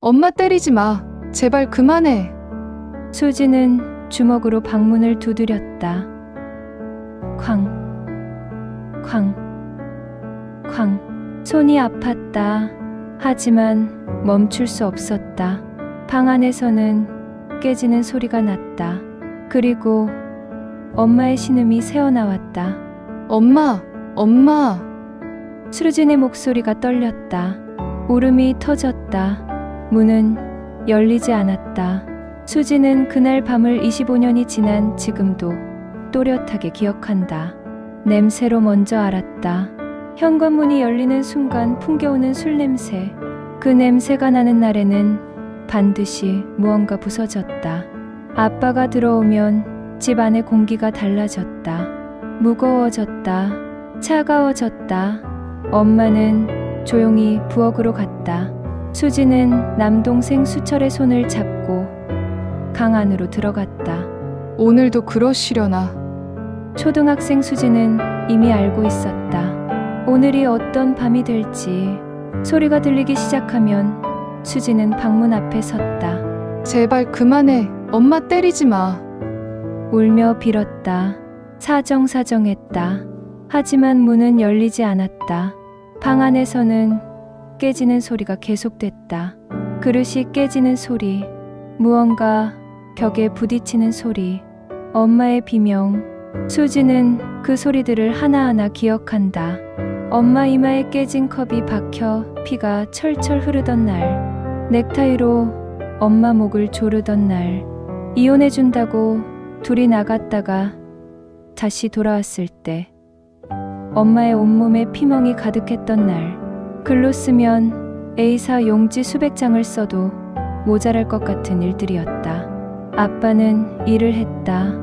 엄마 때리지 마. 제발 그만해. 수지는 주먹으로 방문을 두드렸다. 쾅, 쾅, 쾅. 손이 아팠다. 하지만 멈출 수 없었다. 방 안에서는 깨지는 소리가 났다. 그리고 엄마의 신음이 새어나왔다. 엄마, 엄마. 수진의 목소리가 떨렸다. 울음이 터졌다. 문은 열리지 않았다. 수지는 그날 밤을 25년이 지난 지금도 또렷하게 기억한다. 냄새로 먼저 알았다. 현관문이 열리는 순간 풍겨오는 술 냄새. 그 냄새가 나는 날에는 반드시 무언가 부서졌다. 아빠가 들어오면 집 안의 공기가 달라졌다. 무거워졌다. 차가워졌다. 엄마는 조용히 부엌으로 갔다. 수지는 남동생 수철의 손을 잡고 강 안으로 들어갔다. 오늘도 그러시려나. 초등학생 수지는 이미 알고 있었다. 오늘이 어떤 밤이 될지. 소리가 들리기 시작하면 수지는 방문 앞에 섰다. 제발 그만해. 엄마 때리지 마. 울며 빌었다. 사정사정했다. 하지만 문은 열리지 않았다. 방 안에서는 깨지는 소리가 계속됐다. 그릇이 깨지는 소리, 무언가 벽에 부딪히는 소리, 엄마의 비명. 수지는 그 소리들을 하나하나 기억한다. 엄마 이마에 깨진 컵이 박혀 피가 철철 흐르던 날, 넥타이로 엄마 목을 조르던 날, 이혼해준다고 둘이 나갔다가 다시 돌아왔을 때, 엄마의 온몸에 피멍이 가득했던 날, 글로 쓰면 A사 용지 수백 장을 써도 모자랄 것 같은 일들이었다. 아빠는 일을 했다.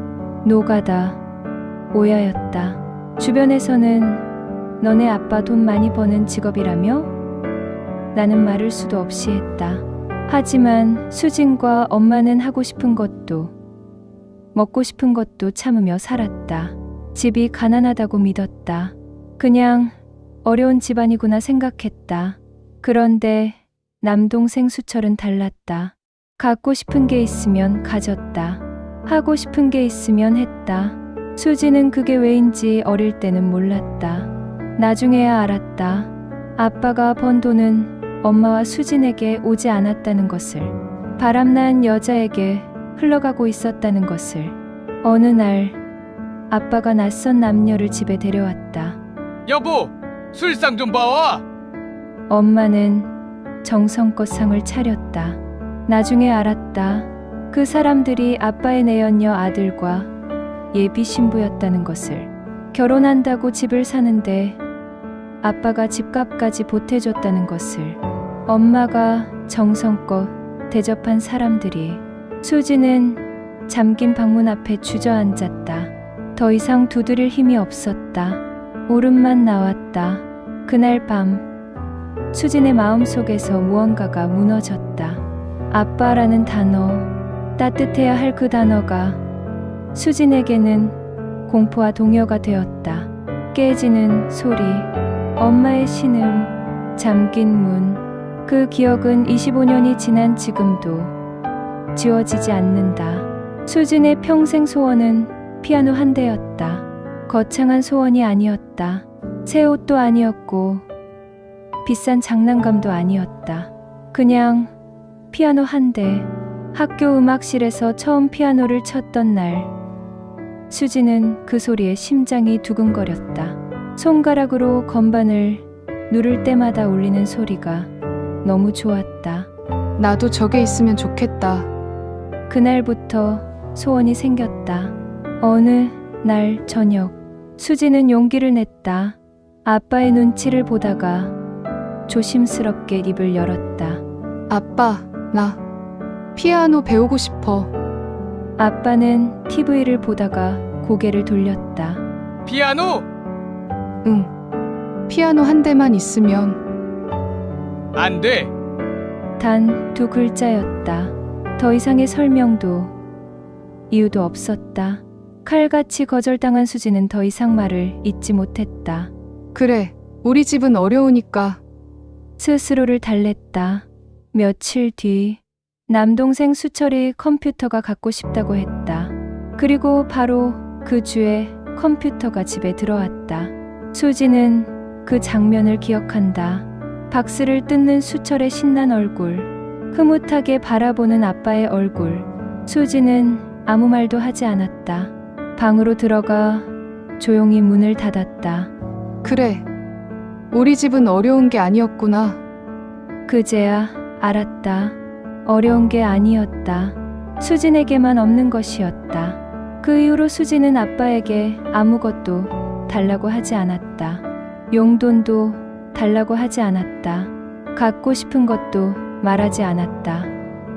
노가다. 오야였다. 주변에서는 너네 아빠 돈 많이 버는 직업이라며? 나는 말을 수도 없이 했다. 하지만 수진과 엄마는 하고 싶은 것도 먹고 싶은 것도 참으며 살았다. 집이 가난하다고 믿었다. 그냥 어려운 집안이구나 생각했다. 그런데 남동생 수철은 달랐다. 갖고 싶은 게 있으면 가졌다. 하고 싶은 게 있으면 했다. 수지는 그게 왜인지 어릴 때는 몰랐다. 나중에야 알았다. 아빠가 번 돈은 엄마와 수진에게 오지 않았다는 것을, 바람난 여자에게 흘러가고 있었다는 것을. 어느 날 아빠가 낯선 남녀를 집에 데려왔다. 여보, 술상 좀 봐와. 엄마는 정성껏 상을 차렸다. 나중에 알았다. 그 사람들이 아빠의 내연녀 아들과 예비 신부였다는 것을. 결혼한다고 집을 사는데 아빠가 집값까지 보태줬다는 것을. 엄마가 정성껏 대접한 사람들이. 수지는 잠긴 방문 앞에 주저앉았다. 더 이상 두드릴 힘이 없었다. 울음만 나왔다. 그날 밤 수진의 마음속에서 무언가가 무너졌다. 아빠라는 단어, 따뜻해야 할 그 단어가 수진에게는 공포와 동요가 되었다. 깨지는 소리, 엄마의 신음, 잠긴 문. 그 기억은 25년이 지난 지금도 지워지지 않는다. 수진의 평생 소원은 피아노 한 대였다. 거창한 소원이 아니었다. 새 옷도 아니었고 비싼 장난감도 아니었다. 그냥 피아노 한 대. 학교 음악실에서 처음 피아노를 쳤던 날, 수지는 그 소리에 심장이 두근거렸다. 손가락으로 건반을 누를 때마다 울리는 소리가 너무 좋았다. 나도 저게 있으면 좋겠다. 그날부터 소원이 생겼다. 어느 날 저녁, 수지는 용기를 냈다. 아빠의 눈치를 보다가 조심스럽게 입을 열었다. 아빠, 나 피아노 배우고 싶어. 아빠는 TV를 보다가 고개를 돌렸다. 피아노? 응. 피아노 한 대만 있으면. 안 돼. 단 두 글자였다. 더 이상의 설명도 이유도 없었다. 칼같이 거절당한 수지는 더 이상 말을 잇지 못했다. 그래, 우리 집은 어려우니까. 스스로를 달랬다. 며칠 뒤 남동생 수철이 컴퓨터가 갖고 싶다고 했다. 그리고 바로 그 주에 컴퓨터가 집에 들어왔다. 수지는 그 장면을 기억한다. 박스를 뜯는 수철의 신난 얼굴, 흐뭇하게 바라보는 아빠의 얼굴. 수지는 아무 말도 하지 않았다. 방으로 들어가 조용히 문을 닫았다. 그래. 우리 집은 어려운 게 아니었구나. 그제야 알았다. 어려운 게 아니었다. 수진에게만 없는 것이었다. 그 이후로 수진은 아빠에게 아무것도 달라고 하지 않았다. 용돈도 달라고 하지 않았다. 갖고 싶은 것도 말하지 않았다.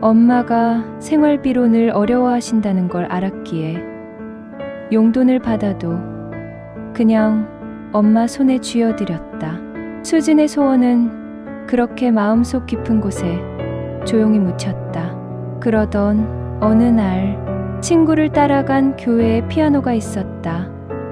엄마가 생활비로 늘 어려워하신다는 걸 알았기에 용돈을 받아도 그냥 엄마 손에 쥐어드렸다. 수진의 소원은 그렇게 마음속 깊은 곳에 조용히 묻혔다. 그러던 어느 날 친구를 따라간 교회에 피아노가 있었다.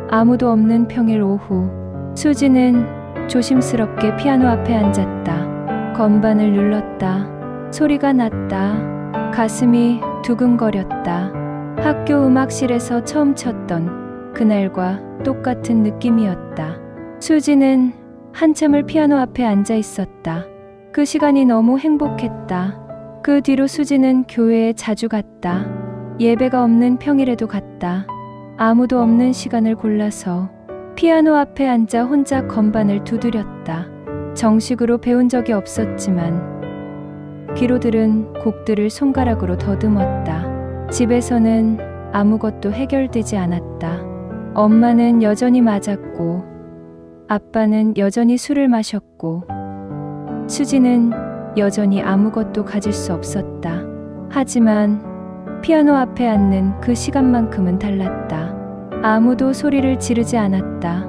아무도 없는 평일 오후 수진은 조심스럽게 피아노 앞에 앉았다. 건반을 눌렀다. 소리가 났다. 가슴이 두근거렸다. 학교 음악실에서 처음 쳤던 그날과 똑같은 느낌이었다. 수지는 한참을 피아노 앞에 앉아 있었다. 그 시간이 너무 행복했다. 그 뒤로 수지는 교회에 자주 갔다. 예배가 없는 평일에도 갔다. 아무도 없는 시간을 골라서 피아노 앞에 앉아 혼자 건반을 두드렸다. 정식으로 배운 적이 없었지만 귀로 들은 곡들을 손가락으로 더듬었다. 집에서는 아무것도 해결되지 않았다. 엄마는 여전히 맞았고 아빠는 여전히 술을 마셨고 수지는 여전히 아무것도 가질 수 없었다. 하지만 피아노 앞에 앉는 그 시간만큼은 달랐다. 아무도 소리를 지르지 않았다.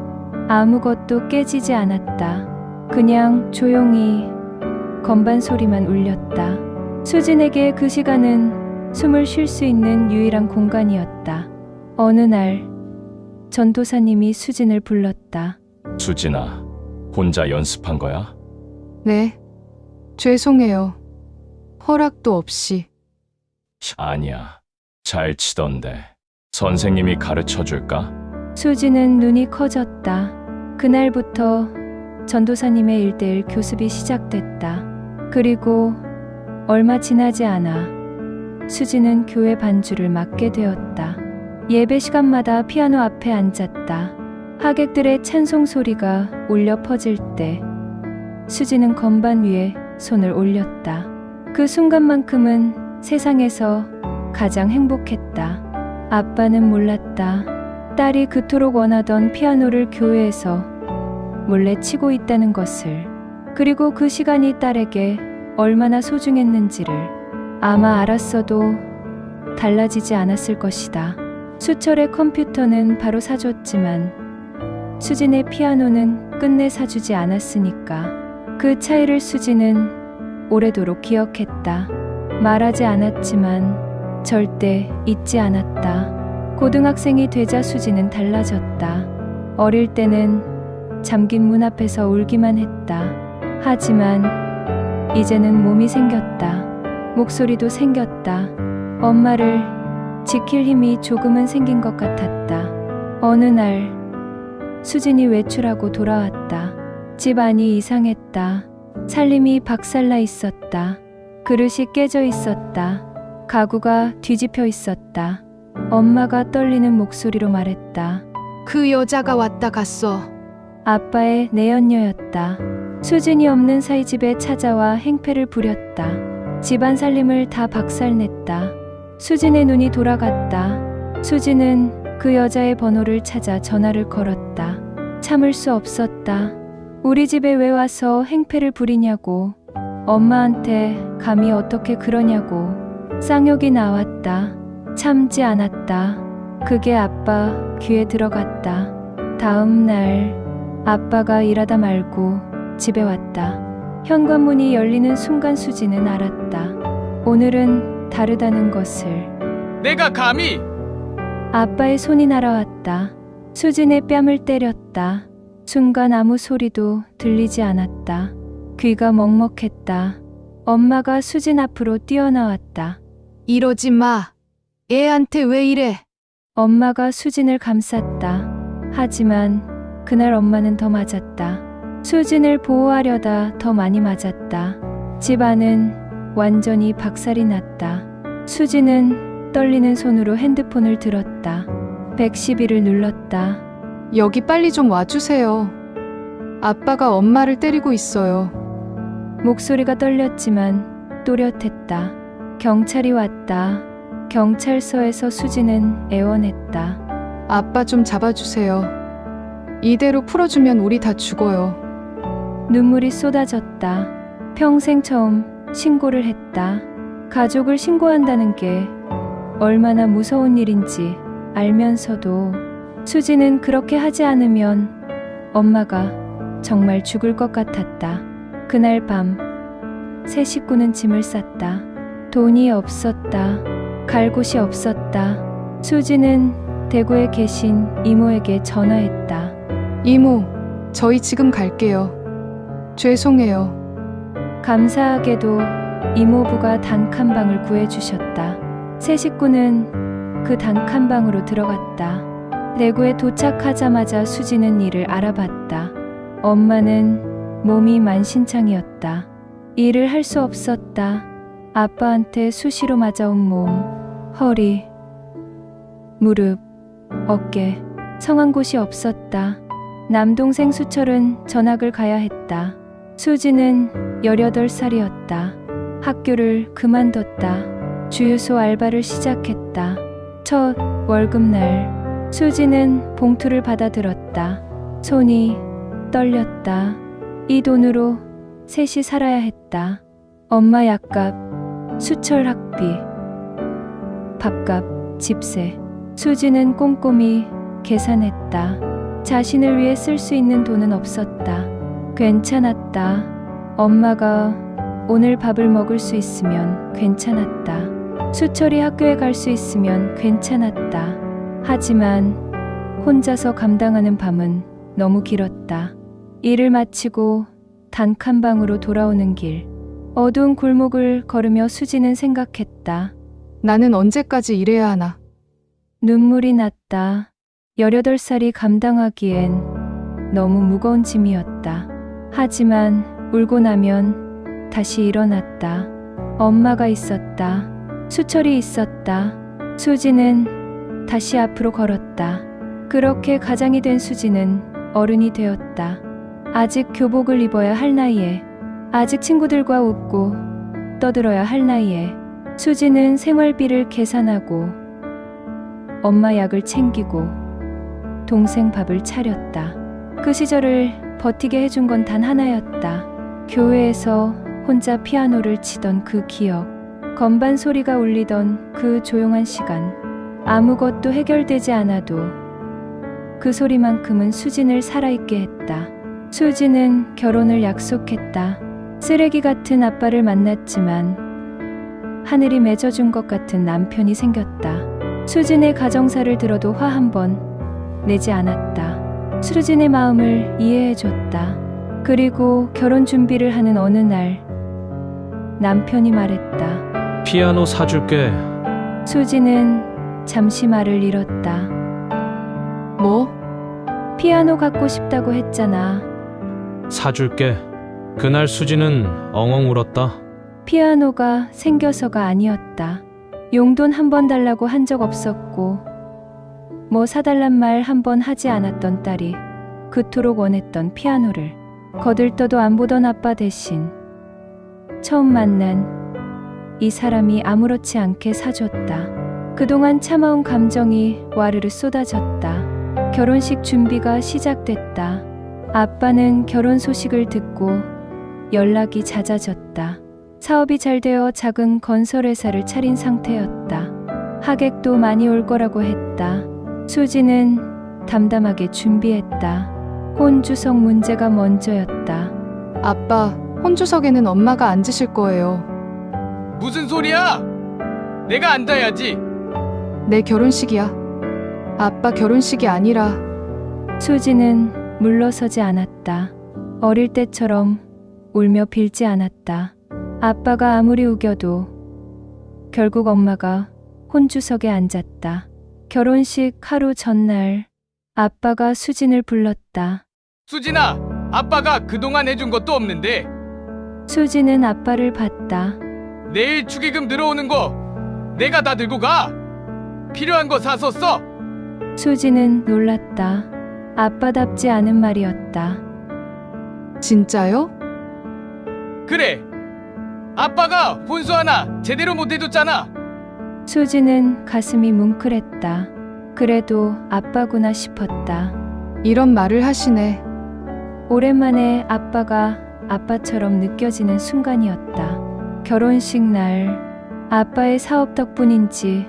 아무것도 깨지지 않았다. 그냥 조용히 건반 소리만 울렸다. 수진에게 그 시간은 숨을 쉴 수 있는 유일한 공간이었다. 어느 날 전도사님이 수진을 불렀다. 수진아, 혼자 연습한 거야? 네. 죄송해요. 허락도 없이. 아니야. 잘 치던데. 선생님이 가르쳐 줄까? 수지는 눈이 커졌다. 그날부터 전도사님의 일대일 교습이 시작됐다. 그리고 얼마 지나지 않아 수지는 교회 반주를 맡게 되었다. 예배 시간마다 피아노 앞에 앉았다. 하객들의 찬송 소리가 울려 퍼질 때 수지는 건반 위에 손을 올렸다. 그 순간만큼은 세상에서 가장 행복했다. 아빠는 몰랐다. 딸이 그토록 원하던 피아노를 교회에서 몰래 치고 있다는 것을. 그리고 그 시간이 딸에게 얼마나 소중했는지를. 아마 알았어도 달라지지 않았을 것이다. 수철의 컴퓨터는 바로 사줬지만 수진의 피아노는 끝내 사주지 않았으니까. 그 차이를 수지는 오래도록 기억했다. 말하지 않았지만 절대 잊지 않았다. 고등학생이 되자 수지는 달라졌다. 어릴 때는 잠긴 문 앞에서 울기만 했다. 하지만 이제는 몸이 생겼다. 목소리도 생겼다. 엄마를 지킬 힘이 조금은 생긴 것 같았다. 어느 날 수진이 외출하고 돌아왔다. 집 안이 이상했다. 살림이 박살나 있었다. 그릇이 깨져 있었다. 가구가 뒤집혀 있었다. 엄마가 떨리는 목소리로 말했다. 그 여자가 왔다 갔어. 아빠의 내연녀였다. 수진이 없는 사이 집에 찾아와 행패를 부렸다. 집안 살림을 다 박살냈다. 수진의 눈이 돌아갔다. 수진은 그 여자의 번호를 찾아 전화를 걸었다. 참을 수 없었다. 우리 집에 왜 와서 행패를 부리냐고. 엄마한테 감히 어떻게 그러냐고. 쌍욕이 나왔다. 참지 않았다. 그게 아빠 귀에 들어갔다. 다음 날 아빠가 일하다 말고 집에 왔다. 현관문이 열리는 순간 수지는 알았다. 오늘은 다르다는 것을. 내가 감히 아빠의 손이 날아왔다. 수진의 뺨을 때렸다. 순간 아무 소리도 들리지 않았다. 귀가 먹먹했다. 엄마가 수진 앞으로 뛰어나왔다. 이러지 마. 애한테 왜 이래? 엄마가 수진을 감쌌다. 하지만 그날 엄마는 더 맞았다. 수진을 보호하려다 더 많이 맞았다. 집안은 완전히 박살이 났다. 수진은 떨리는 손으로 핸드폰을 들었다. 112를 눌렀다. 여기 빨리 좀 와주세요. 아빠가 엄마를 때리고 있어요. 목소리가 떨렸지만 또렷했다. 경찰이 왔다. 경찰서에서 수진은 애원했다. 아빠 좀 잡아주세요. 이대로 풀어주면 우리 다 죽어요. 눈물이 쏟아졌다. 평생 처음 신고를 했다. 가족을 신고한다는 게 얼마나 무서운 일인지 알면서도 수진은 그렇게 하지 않으면 엄마가 정말 죽을 것 같았다. 그날 밤 세 식구는 짐을 쌌다. 돈이 없었다. 갈 곳이 없었다. 수진은 대구에 계신 이모에게 전화했다. 이모, 저희 지금 갈게요. 죄송해요. 감사하게도 이모부가 단칸방을 구해주셨다. 세 식구는 그 단칸방으로 들어갔다. 대구에 도착하자마자 수진은 이를 알아봤다. 엄마는 몸이 만신창이었다. 일을 할 수 없었다. 아빠한테 수시로 맞아온 몸, 허리, 무릎, 어깨, 성한 곳이 없었다. 남동생 수철은 전학을 가야 했다. 수진은 18살이었다. 학교를 그만뒀다. 주유소 알바를 시작했다. 첫 월급날 수진은 봉투를 받아들었다. 손이 떨렸다. 이 돈으로 셋이 살아야 했다. 엄마 약값, 수철 학비, 밥값, 집세. 수진은 꼼꼼히 계산했다. 자신을 위해 쓸 수 있는 돈은 없었다. 괜찮았다. 엄마가 오늘 밥을 먹을 수 있으면 괜찮았다. 수철이 학교에 갈 수 있으면 괜찮았다. 하지만 혼자서 감당하는 밤은 너무 길었다. 일을 마치고 단칸방으로 돌아오는 길, 어두운 골목을 걸으며 수지는 생각했다. 나는 언제까지 이래야 하나? 눈물이 났다. 18살이 감당하기엔 너무 무거운 짐이었다. 하지만 울고 나면 다시 일어났다. 엄마가 있었다. 수철이 있었다. 수지는 다시 앞으로 걸었다. 그렇게 가장이 된 수지는 어른이 되었다. 아직 교복을 입어야 할 나이에, 아직 친구들과 웃고 떠들어야 할 나이에 수지는 생활비를 계산하고 엄마 약을 챙기고 동생 밥을 차렸다. 그 시절을 버티게 해준 건 단 하나였다. 교회에서 혼자 피아노를 치던 그 기억, 건반 소리가 울리던 그 조용한 시간, 아무것도 해결되지 않아도 그 소리만큼은 수진을 살아있게 했다. 수진은 결혼을 약속했다. 쓰레기 같은 아빠를 만났지만 하늘이 맺어준 것 같은 남편이 생겼다. 수진의 가정사를 들어도 화 한 번 내지 않았다. 수진의 마음을 이해해줬다. 그리고 결혼 준비를 하는 어느 날 남편이 말했다. 피아노 사줄게. 수진은 잠시 말을 잃었다. 뭐? 피아노 갖고 싶다고 했잖아. 사줄게. 그날 수지는 엉엉 울었다. 피아노가 생겨서가 아니었다. 용돈 한 번 달라고 한 적 없었고 뭐 사달란 말 한 번 하지 않았던 딸이 그토록 원했던 피아노를 거들떠도 안 보던 아빠 대신 처음 만난 이 사람이 아무렇지 않게 사줬다. 그동안 참아온 감정이 와르르 쏟아졌다. 결혼식 준비가 시작됐다. 아빠는 결혼 소식을 듣고 연락이 잦아졌다. 사업이 잘 되어 작은 건설회사를 차린 상태였다. 하객도 많이 올 거라고 했다. 수지는 담담하게 준비했다. 혼주석 문제가 먼저였다. 아빠, 혼주석에는 엄마가 앉으실 거예요. 무슨 소리야? 내가 앉아야지. 내 결혼식이야. 아빠 결혼식이 아니라. 수지는 물러서지 않았다. 어릴 때처럼 울며 빌지 않았다. 아빠가 아무리 우겨도 결국 엄마가 혼주석에 앉았다. 결혼식 하루 전날 아빠가 수진을 불렀다. 수진아, 아빠가 그동안 해준 것도 없는데 수진은 아빠를 봤다. 내일 축의금 들어오는 거 내가 다 들고 가. 필요한 거 사서 써. 수진은 놀랐다. 아빠답지 않은 말이었다. 진짜요? 그래. 아빠가 혼수 하나 제대로 못 해줬잖아. 수진은 가슴이 뭉클했다. 그래도 아빠구나 싶었다. 이런 말을 하시네. 오랜만에 아빠가 아빠처럼 느껴지는 순간이었다. 결혼식 날 아빠의 사업 덕분인지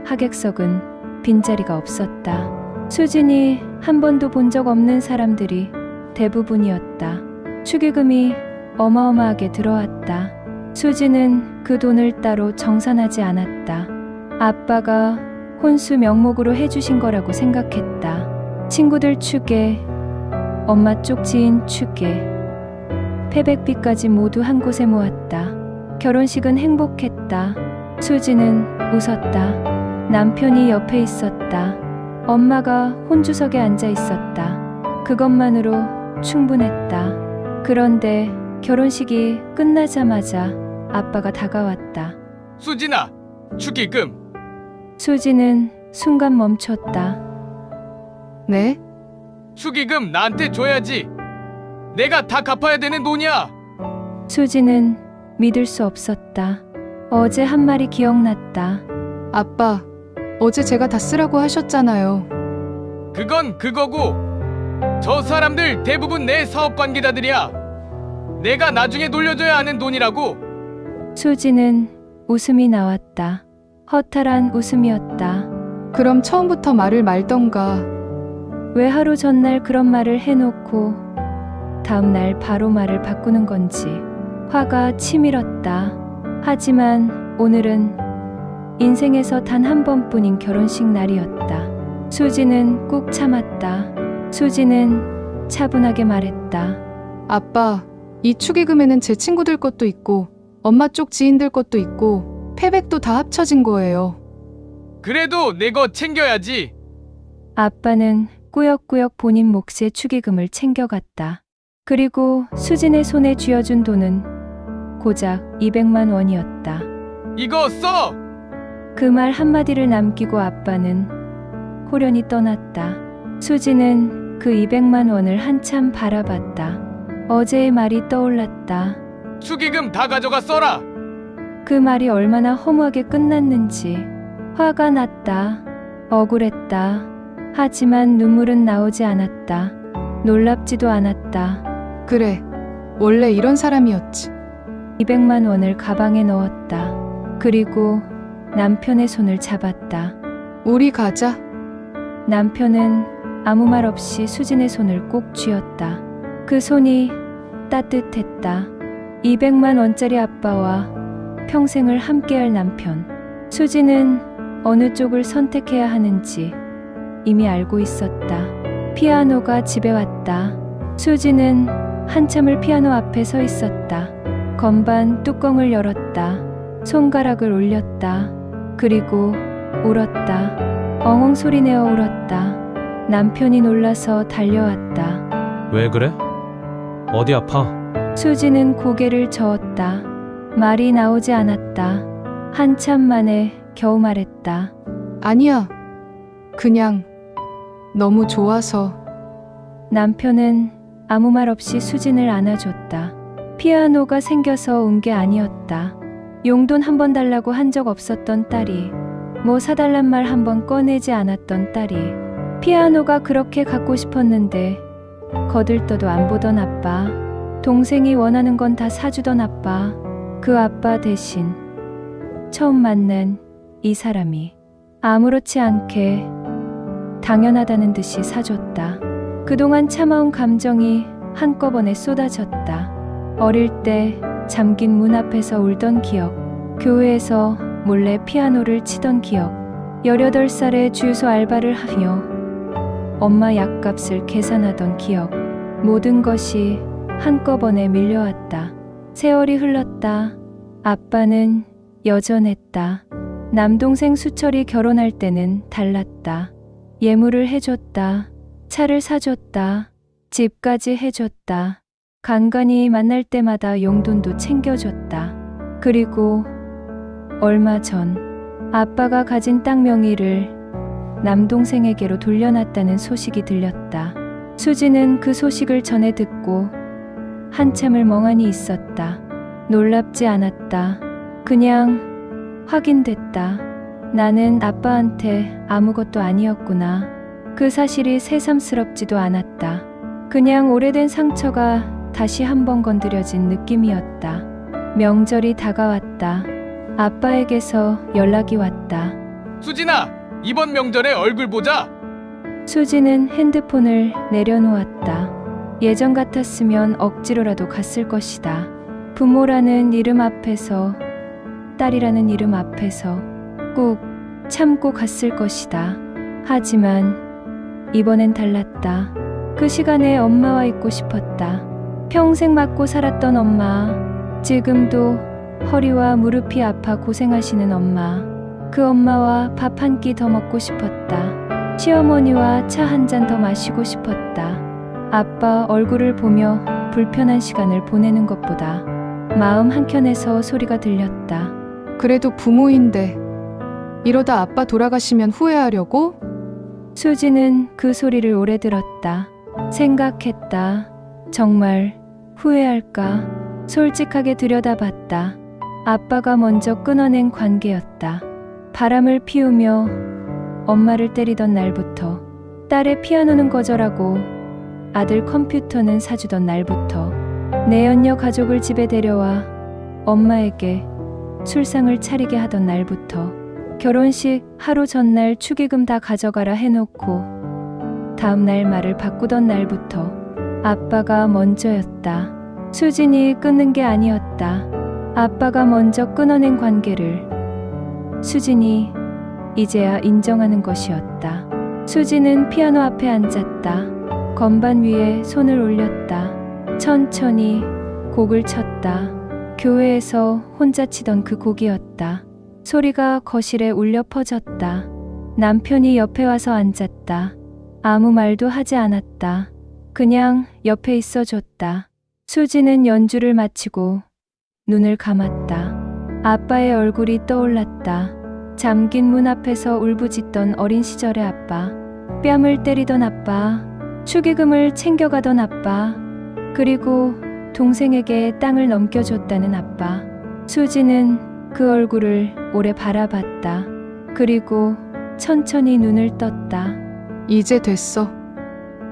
하객석은 빈자리가 없었다. 수진이 한 번도 본 적 없는 사람들이 대부분이었다. 축의금이 어마어마하게 들어왔다. 수진은 그 돈을 따로 정산하지 않았다. 아빠가 혼수 명목으로 해주신 거라고 생각했다. 친구들 축에, 엄마 쪽 지인 축에, 패백비까지 모두 한 곳에 모았다. 결혼식은 행복했다. 수진은 웃었다. 남편이 옆에 있었다. 엄마가 혼주석에 앉아 있었다. 그것만으로 충분했다. 그런데 결혼식이 끝나자마자 아빠가 다가왔다. 수진아, 축의금. 수진은 순간 멈췄다. 네? 축의금 나한테 줘야지. 내가 다 갚아야 되는 돈이야. 수진은 믿을 수 없었다. 어제 한 말이 기억났다. 아빠, 어제 제가 다 쓰라고 하셨잖아요. 그건 그거고 저 사람들 대부분 내 사업 관계자들이야. 내가 나중에 돌려줘야 하는 돈이라고. 수진은 웃음이 나왔다. 허탈한 웃음이었다. 그럼 처음부터 말을 말던가. 왜 하루 전날 그런 말을 해놓고 다음날 바로 말을 바꾸는 건지 화가 치밀었다. 하지만 오늘은 인생에서 단 한 번뿐인 결혼식 날이었다. 수진은 꾹 참았다. 수진은 차분하게 말했다. 아빠, 이 축의금에는 제 친구들 것도 있고 엄마 쪽 지인들 것도 있고 패백도 다 합쳐진 거예요. 그래도 내 거 챙겨야지. 아빠는 꾸역꾸역 본인 몫의 축의금을 챙겨갔다. 그리고 수진의 손에 쥐어준 돈은 고작 200만 원이었다. 이거 써. 그 말 한마디를 남기고 아빠는 호련히 떠났다. 수진은 그 200만 원을 한참 바라봤다. 어제의 말이 떠올랐다. 축의금 다 가져가 써라. 그 말이 얼마나 허무하게 끝났는지 화가 났다. 억울했다. 하지만 눈물은 나오지 않았다. 놀랍지도 않았다. 그래, 원래 이런 사람이었지. 200만 원을 가방에 넣었다. 그리고 남편의 손을 잡았다. 우리 가자. 남편은 아무 말 없이 수진의 손을 꼭 쥐었다. 그 손이 따뜻했다. 200만 원짜리 아빠와 평생을 함께할 남편. 수진은 어느 쪽을 선택해야 하는지 이미 알고 있었다. 피아노가 집에 왔다. 수진은 한참을 피아노 앞에 서 있었다. 건반 뚜껑을 열었다. 손가락을 올렸다. 그리고 울었다. 엉엉 소리내어 울었다. 남편이 놀라서 달려왔다. 왜 그래? 어디 아파? 수진은 고개를 저었다. 말이 나오지 않았다. 한참 만에 겨우 말했다. 아니야. 그냥 너무 좋아서. 남편은 아무 말 없이 수진을 안아줬다. 피아노가 생겨서 온 게 아니었다. 용돈 한 번 달라고 한 적 없었던 딸이, 뭐 사달란 말 한 번 꺼내지 않았던 딸이, 피아노가 그렇게 갖고 싶었는데 거들떠도 안 보던 아빠, 동생이 원하는 건 다 사주던 아빠, 그 아빠 대신 처음 만난 이 사람이 아무렇지 않게 당연하다는 듯이 사줬다. 그동안 참아온 감정이 한꺼번에 쏟아졌다. 어릴 때 잠긴 문 앞에서 울던 기억, 교회에서 몰래 피아노를 치던 기억, 18살에 주유소 알바를 하며 엄마 약값을 계산하던 기억, 모든 것이 한꺼번에 밀려왔다. 세월이 흘렀다. 아빠는 여전했다. 남동생 수철이 결혼할 때는 달랐다. 예물을 해줬다. 차를 사줬다. 집까지 해줬다. 간간히 만날 때마다 용돈도 챙겨줬다. 그리고 얼마 전 아빠가 가진 땅 명의를 남동생에게로 돌려놨다는 소식이 들렸다. 수지는 그 소식을 전해 듣고 한참을 멍하니 있었다. 놀랍지 않았다. 그냥 확인됐다. 나는 아빠한테 아무것도 아니었구나. 그 사실이 새삼스럽지도 않았다. 그냥 오래된 상처가 다시 한번 건드려진 느낌이었다. 명절이 다가왔다. 아빠에게서 연락이 왔다. 수진아, 이번 명절에 얼굴 보자. 수지는 핸드폰을 내려놓았다. 예전 같았으면 억지로라도 갔을 것이다. 부모라는 이름 앞에서, 딸이라는 이름 앞에서 꼭 참고 갔을 것이다. 하지만 이번엔 달랐다. 그 시간에 엄마와 있고 싶었다. 평생 맞고 살았던 엄마, 지금도 허리와 무릎이 아파 고생하시는 엄마, 그 엄마와 밥 한 끼 더 먹고 싶었다. 시어머니와 차 한 잔 더 마시고 싶었다. 아빠 얼굴을 보며 불편한 시간을 보내는 것보다 마음 한켠에서 소리가 들렸다. 그래도 부모인데 이러다 아빠 돌아가시면 후회하려고? 수지는 그 소리를 오래 들었다. 생각했다. 정말 후회할까? 솔직하게 들여다봤다. 아빠가 먼저 끊어낸 관계였다. 바람을 피우며 엄마를 때리던 날부터, 딸의 피아노는 거절하고 아들 컴퓨터는 사주던 날부터, 내연녀 가족을 집에 데려와 엄마에게 술상을 차리게 하던 날부터, 결혼식 하루 전날 축의금 다 가져가라 해놓고 다음날 말을 바꾸던 날부터 아빠가 먼저였다. 수진이 끊는 게 아니었다. 아빠가 먼저 끊어낸 관계를 수진이 이제야 인정하는 것이었다. 수진은 피아노 앞에 앉았다. 건반 위에 손을 올렸다. 천천히 곡을 쳤다. 교회에서 혼자 치던 그 곡이었다. 소리가 거실에 울려 퍼졌다. 남편이 옆에 와서 앉았다. 아무 말도 하지 않았다. 그냥 옆에 있어줬다. 수지는 연주를 마치고 눈을 감았다. 아빠의 얼굴이 떠올랐다. 잠긴 문 앞에서 울부짖던 어린 시절의 아빠, 뺨을 때리던 아빠, 축의금을 챙겨가던 아빠, 그리고 동생에게 땅을 넘겨줬다는 아빠. 수지는 그 얼굴을 오래 바라봤다. 그리고 천천히 눈을 떴다. 이제 됐어.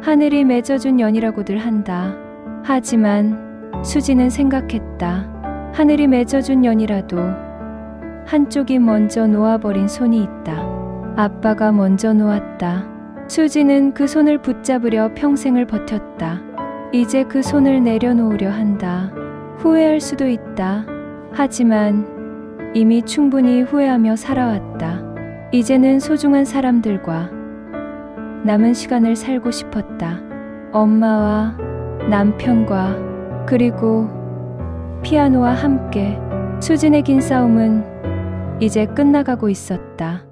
하늘이 맺어준 연이라고들 한다. 하지만 수지는 생각했다. 하늘이 맺어준 연이라도 한쪽이 먼저 놓아버린 손이 있다. 아빠가 먼저 놓았다. 수지는 그 손을 붙잡으려 평생을 버텼다. 이제 그 손을 내려놓으려 한다. 후회할 수도 있다. 하지만 이미 충분히 후회하며 살아왔다. 이제는 소중한 사람들과 남은 시간을 살고 싶었다. 엄마와 남편과 그리고 피아노와 함께. 수진의 긴 싸움은 이제 끝나가고 있었다.